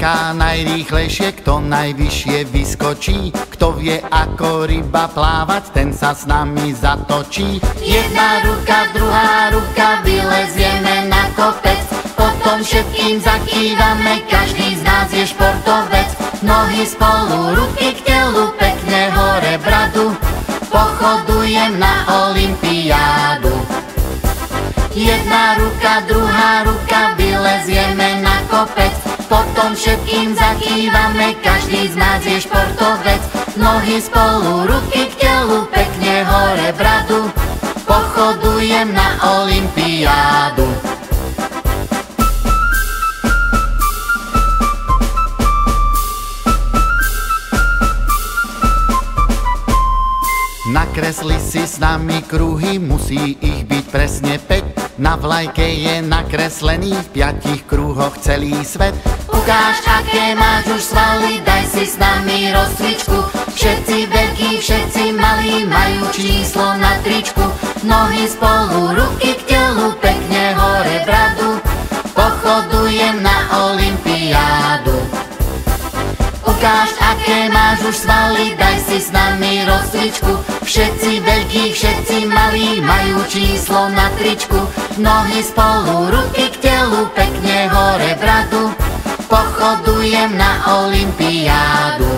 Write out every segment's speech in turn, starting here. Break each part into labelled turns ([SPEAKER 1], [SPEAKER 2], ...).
[SPEAKER 1] skáka najrýchlejšie, kto najvyššie vyskočí. Kto vie ako ryba plávať, ten sa s nami zatočí. Jedna ruka, druhá ruka, vylezieme na kopec. Potom všetkým zakývame, každý z nás je športovec. Nohy spolu, ruky k telu, pekne hore bradu. Pochodujem na olympiádu. Jedna ruka, druhá ruka, vylezieme na kopec. Potom všetkým zakývame, každý z nás je športovec. Nohy spolu, ruky k telu, pekne hore bradu. Pochodujem na olympiádu. Nakresli si s nami kruhy, musí ich byť presne 5. Na vlajke je nakreslený v 5 kruhoch celý svet. Ukáž, aké máš už svaly, daj si s nami rozcvičku. Všetci veľkí, všetci malí majú číslo na tričku. Nohy spolu, ruky k telu, pekne hore bradu. Pochodujem na olympiádu. Ukáž, aké máš už svaly, daj si s nami rozcvičku. Všetci veľkí, všetci malí majú číslo na tričku. Nohy spolu, ruky k telu, pekne hore bradu. Pochodujem na olympiádu.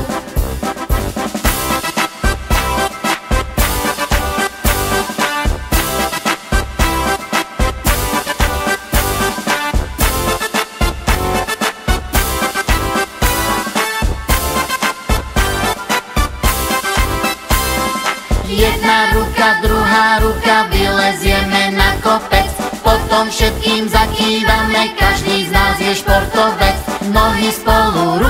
[SPEAKER 1] Jedna ruka, druhá ruka, vylezieme na kopec. Potom všetkým zakývame, každý z nás je športovec. Nohy spolu,